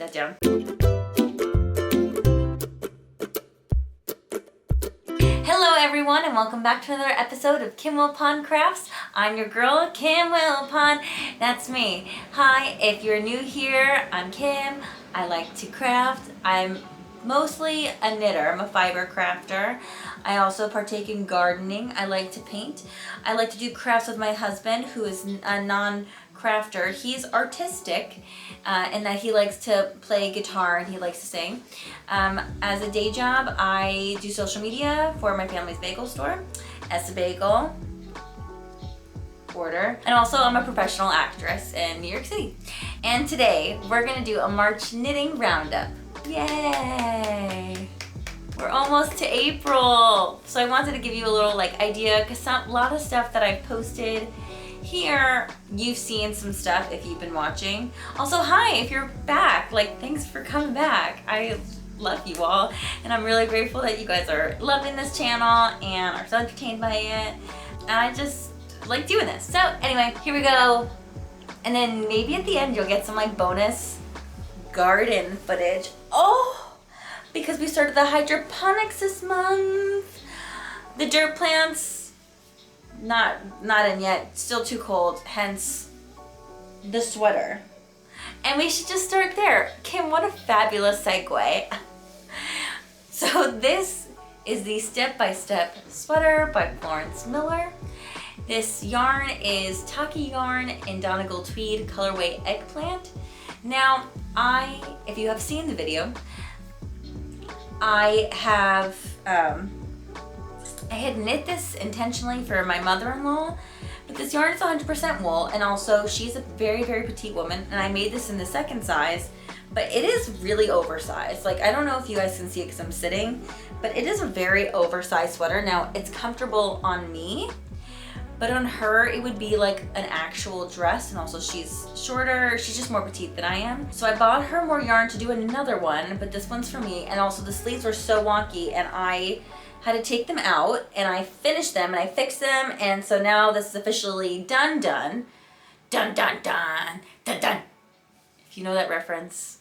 that down. Hello everyone and welcome back to another episode of Kim Wilpon Crafts. I'm your girl, Kim Wilpon. That's me. Hi, if you're new here, I'm Kim. I like to craft. I'm mostly a knitter. I'm a fiber crafter. I also partake in gardening. I like to paint. I like to do crafts with my husband, who is a non-crafter. He's artistic in that he likes to play guitar and he likes to sing. As a day job, I do social media for my family's bagel store, Essa Bagel. Order. And also I'm a professional actress in New York City. And today we're gonna do a March knitting roundup. Yay! We're almost to April. So I wanted to give you a little idea because a lot of stuff that I've posted here, you've seen some stuff if you've been watching. Also, hi, if you're back, thanks for coming back. I love you all and I'm really grateful that you guys are loving this channel and are so entertained by it. And I just like doing this. So anyway, here we go. And then maybe at the end you'll get some bonus garden footage. Oh, because we started the hydroponics this month. The dirt plants, not in yet, still too cold, hence the sweater. And we should just start there. Kim, what a fabulous segue. So this is the step-by-step sweater by Florence Miller. This yarn is Taki yarn in Donegal Tweed colorway eggplant. Now, if you have seen the video, I had knit this intentionally for my mother-in-law, but this yarn is 100% wool, and also she's a very, very petite woman, and I made this in the second size, but it is really oversized. I don't know if you guys can see it because I'm sitting, but it is a very oversized sweater. Now, it's comfortable on me, but on her, it would be like an actual dress, and also she's shorter. She's just more petite than I am. So I bought her more yarn to do another one, but this one's for me, and also the sleeves were so wonky, and I had to take them out, and I finished them, and I fixed them, and so now this is officially done. Dun, dun, dun, dun, dun. If you know that reference,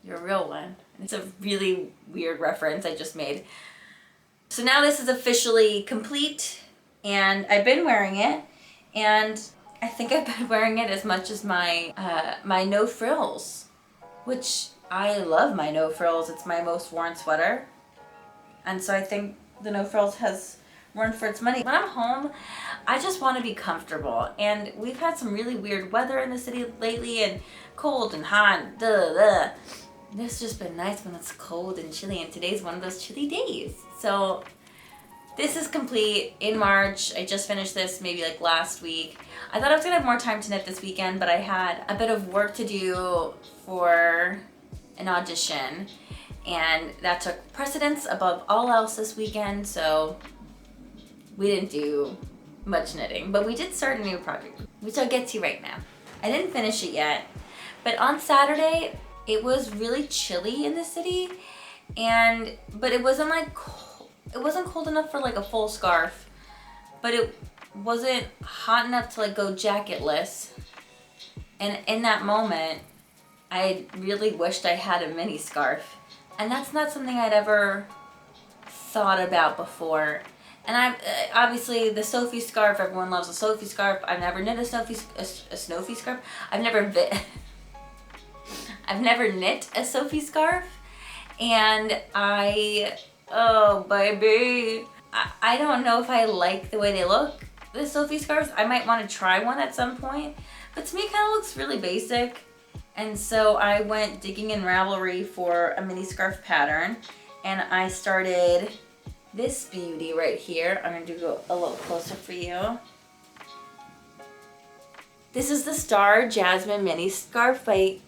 you're a real one. And it's a really weird reference I just made. So now this is officially complete, and I've been wearing it, and I think I've been wearing it as much as my my no frills, which I love my no frills. It's my most worn sweater. And so I think the no frills has run for its money. When I'm home, I just want to be comfortable. And we've had some really weird weather in the city lately, and cold and hot. It's just been nice when it's cold and chilly, and today's one of those chilly days. So this is complete in March. I just finished this maybe last week. I thought I was gonna have more time to knit this weekend, but I had a bit of work to do for an audition, and that took precedence above all else this weekend, so we didn't do much knitting, but we did start a new project, which I'll get to right now. I didn't finish it yet, but on Saturday, it was really chilly in the city, but it wasn't it wasn't cold enough for a full scarf, but it wasn't hot enough to go jacketless. And in that moment, I really wished I had a mini scarf. And that's not something I'd ever thought about before. And I've obviously the Sophie scarf, everyone loves a Sophie scarf. I've never knit a Sophie scarf. I've never knit a Sophie scarf. And oh baby, I don't know if I like the way they look, the Sophie scarves. I might want to try one at some point, but to me it kind of looks really basic. And so I went digging in Ravelry for a mini scarf pattern, and I started this beauty right here. I'm going to go a little closer for you. This is the Star Jasmine mini scarf by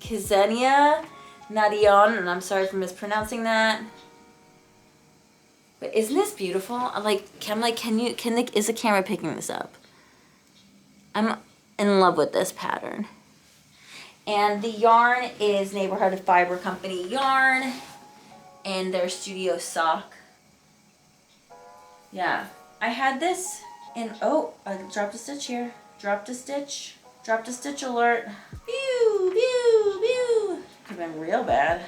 Ksenia Nadion, and I'm sorry for mispronouncing that. But isn't this beautiful? Is the camera picking this up? I'm in love with this pattern. And the yarn is Neighborhood Fiber Company yarn and their Studio Sock. Yeah, I had this in, oh, I dropped a stitch here. Dropped a stitch alert. Pew, pew, pew. have been real bad.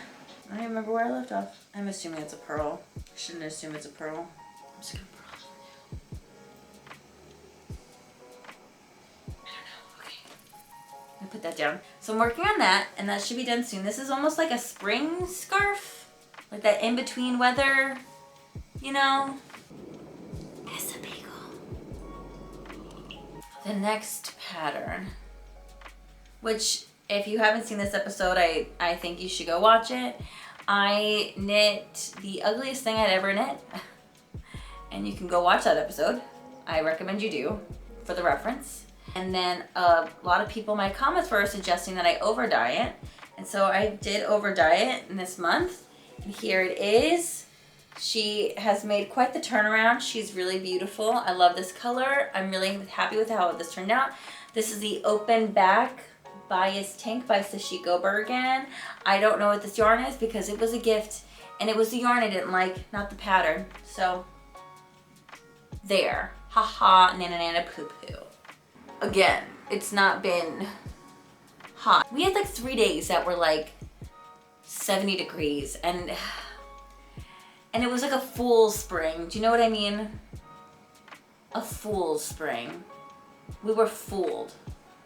I don't even remember where I left off. I'm assuming it's a pearl. I shouldn't assume it's a pearl. I'm just gonna pearl it. I don't know. Okay. I'm gonna put that down. So I'm working on that, and that should be done soon. This is almost like a spring scarf, like that in between weather, you know. It's a bagel. The next pattern, which if you haven't seen this episode, I think you should go watch it. I knit the ugliest thing I'd ever knit. And you can go watch that episode. I recommend you do, for the reference. And then a lot of people in my comments were suggesting that I over dye it. And so I did over dye it in this month. And here it is. She has made quite the turnaround. She's really beautiful. I love this color. I'm really happy with how this turned out. This is the open back bias tank by Sashiko Bergen. I don't know what this yarn is because it was a gift and it was the yarn I didn't like, not the pattern. So there, haha, nana nana poo poo. Again, it's not been hot. We had like 3 days that were like 70 degrees and it was like a fool's spring. Do you know what I mean? A fool's spring. We were fooled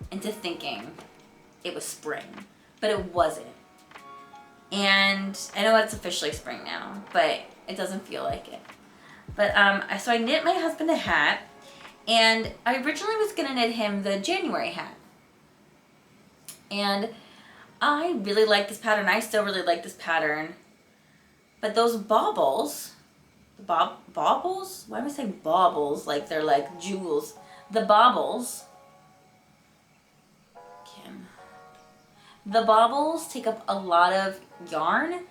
into thinking it was spring, but it wasn't. And I know it's officially spring now, but it doesn't feel like it. But so I knit my husband a hat, and I originally was gonna knit him the January hat. And I really like this pattern. I still really like this pattern. But those baubles, baubles? Why am I saying baubles like they're like jewels? The baubles, Kim. The baubles take up a lot of yarn,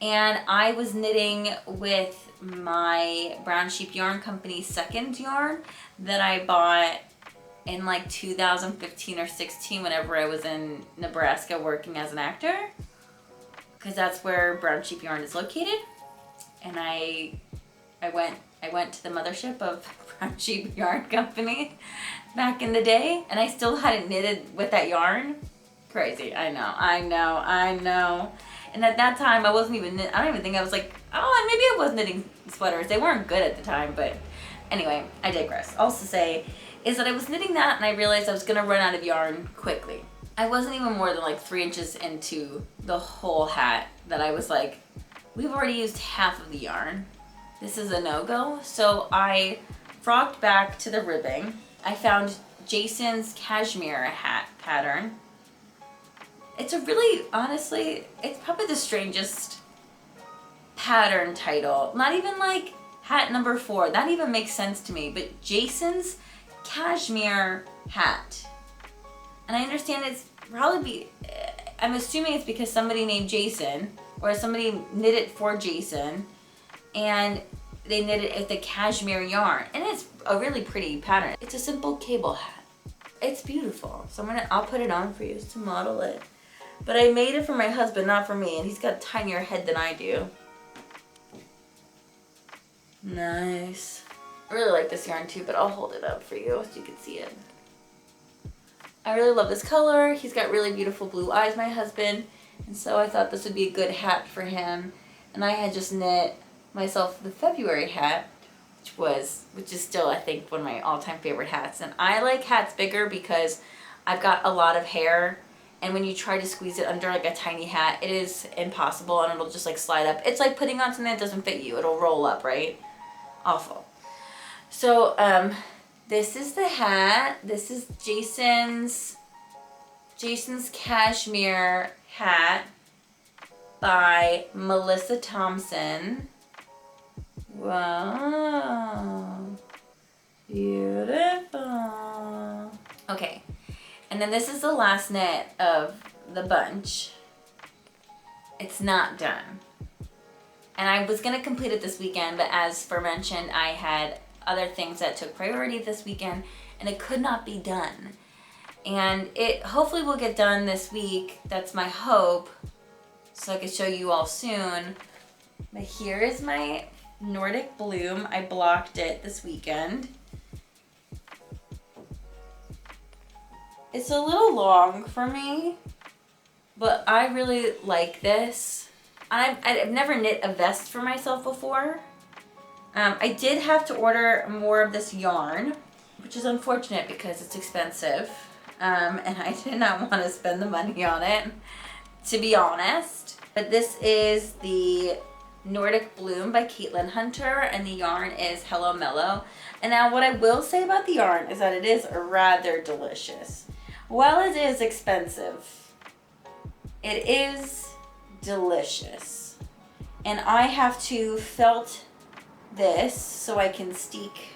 and I was knitting with my Brown Sheep Yarn Company's second yarn that I bought in like 2015 or 16 whenever I was in Nebraska working as an actor, because that's where Brown Sheep Yarn is located. And I went to the mothership of Brown Sheep Yarn Company back in the day, and I still hadn't knitted with that yarn. Crazy, I know. And at that time, I wasn't even I don't even think I was like, oh, maybe I was knitting sweaters. They weren't good at the time, but anyway, I digress. Also say is that I was knitting that, and I realized I was gonna run out of yarn quickly. I wasn't even more than like 3 inches into the whole hat that I was like, we've already used half of the yarn. This is a no-go. So I frocked back to the ribbing. I found Jason's cashmere hat pattern. It's a really, honestly, it's probably the strangest pattern title. Not even like hat number 4. That even makes sense to me. But Jason's cashmere hat. And I understand it's probably I'm assuming it's because somebody named Jason, or somebody knit it for Jason, and they knit it with the cashmere yarn. And it's a really pretty pattern. It's a simple cable hat. It's beautiful. So I'll put it on for you to model it. But I made it for my husband, not for me, and he's got a tinier head than I do. Nice. I really like this yarn too, but I'll hold it up for you so you can see it. I really love this color. He's got really beautiful blue eyes, my husband, and so I thought this would be a good hat for him. And I had just knit myself the February hat, which is still, I think, one of my all-time favorite hats. And I like hats bigger because I've got a lot of hair, and when you try to squeeze it under like a tiny hat, it is impossible, and it'll just like slide up. It's like putting on something that doesn't fit you. It'll roll up, right? Awful. So this is the hat. This is Jason's cashmere hat by Melissa Thompson. Wow, beautiful. Okay. And then this is the last knit of the bunch. It's not done. And I was gonna complete it this weekend, but as mentioned, I had other things that took priority this weekend, and it could not be done. And it hopefully will get done this week. That's my hope, so I can show you all soon. But here is my Nordic Bloom. I blocked it this weekend. It's a little long for me, But I really like this. I've never knit a vest for myself before. I did have to order more of this yarn, which is unfortunate because it's expensive. And I did not want to spend the money on it, to be honest. But this is the Nordic Bloom by Caitlin Hunter, and the yarn is Hello Mellow. And now what I will say about the yarn is that it is rather delicious. While it is expensive, it is delicious. And I have to felt this so I can steek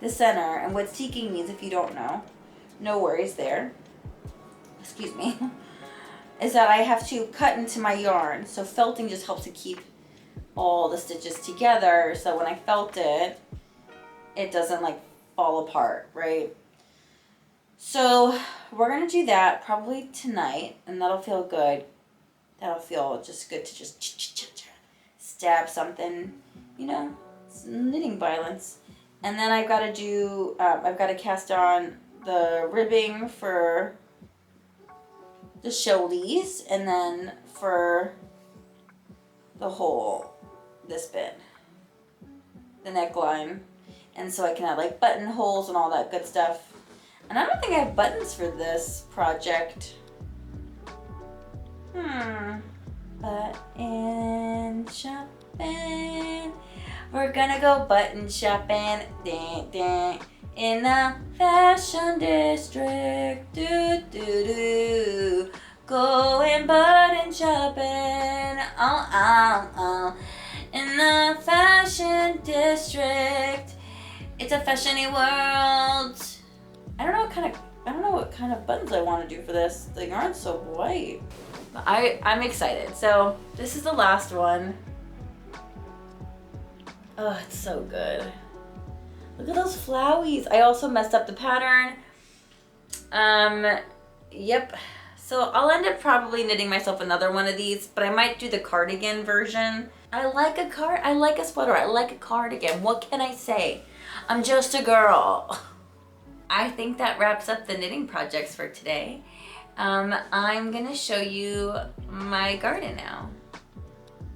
the center. And what steeking means, if you don't know, no worries there, excuse me, is that I have to cut into my yarn. So felting just helps to keep all the stitches together, so when I felt it, it doesn't like fall apart, right? So we're gonna do that probably tonight, and that'll feel good. That'll feel just good to just stab something, you know, it's knitting violence. And then I've got to do, I've got to cast on the ribbing for the shouldies, and then for the whole, this bit, the neckline. And so I can add like buttonholes and all that good stuff. And I don't think I have buttons for this project. Button shopping. We're gonna go button shopping. Ding, ding. In the fashion district. Do, do, do. Going button shopping. Oh, oh, oh. In the fashion district. It's a fashiony world. I don't know what kind of buttons I want to do for this. The yarn's so white. But I'm excited. So this is the last one. Oh, it's so good. Look at those flowies. I also messed up the pattern. Yep. So I'll end up probably knitting myself another one of these, but I might do the cardigan version. I like a sweater. I like a cardigan. What can I say? I'm just a girl. I think that wraps up the knitting projects for today. I'm gonna show you my garden now.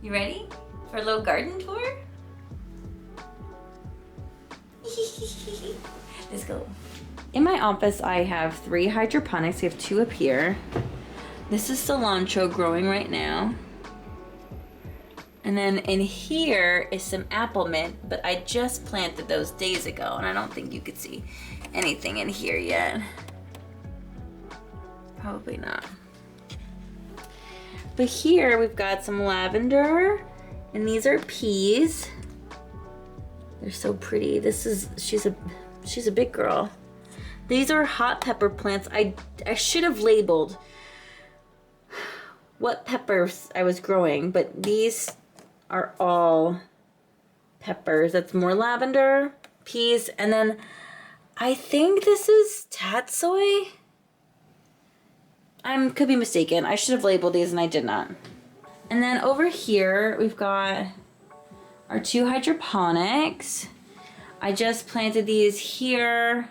You ready for a little garden tour? Let's go. In my office, I have 3 hydroponics. I have 2 up here. This is cilantro growing right now. And then in here is some apple mint, but I just planted those days ago, and I don't think you could see anything in here yet. Probably not. But here we've got some lavender, and these are peas. They're so pretty. She's a big girl. These are hot pepper plants. I should have labeled what peppers I was growing, but these are all peppers. That's more lavender, peas, and then I think this is tatsoi. I could be mistaken. I should have labeled these and I did not. And then over here we've got our 2 hydroponics. I just planted these here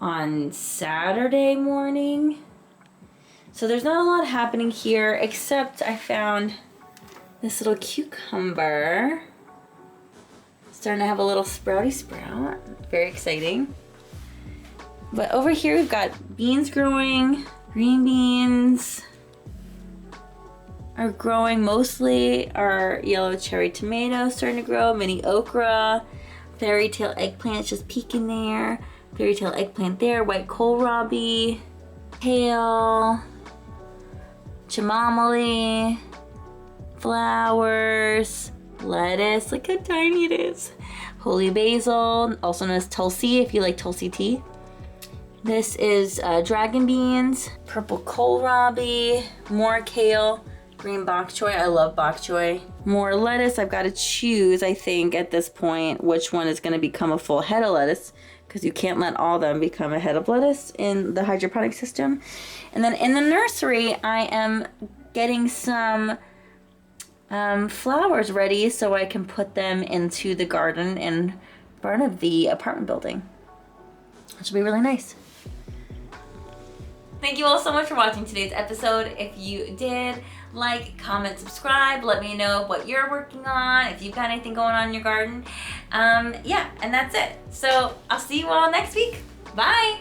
on Saturday morning. So there's not a lot happening here, except I found this little cucumber. Starting to have a little sprouty sprout. Very exciting. But over here we've got beans growing. Green beans are growing mostly. Our yellow cherry tomato starting to grow. Mini okra. Fairy tale eggplant just peeking there. Fairy tale eggplant there. White kohlrabi. Kale. Chamomile. Flowers. Lettuce. Look how tiny it is. Holy basil. Also known as tulsi if you like tulsi tea. This is dragon beans. Purple kohlrabi. More kale. Green bok choy. I love bok choy. More lettuce. I've got to choose, I think, at this point, which one is going to become a full head of lettuce, because you can't let all of them become a head of lettuce in the hydroponic system. And then in the nursery, I am getting some flowers ready so I can put them into the garden in front of the apartment building, which will be really nice. Thank you all so much for watching today's episode. If you did, like, comment, subscribe. Let me know what you're working on, if you've got anything going on in your garden. Yeah, and that's it. So I'll see you all next week. Bye.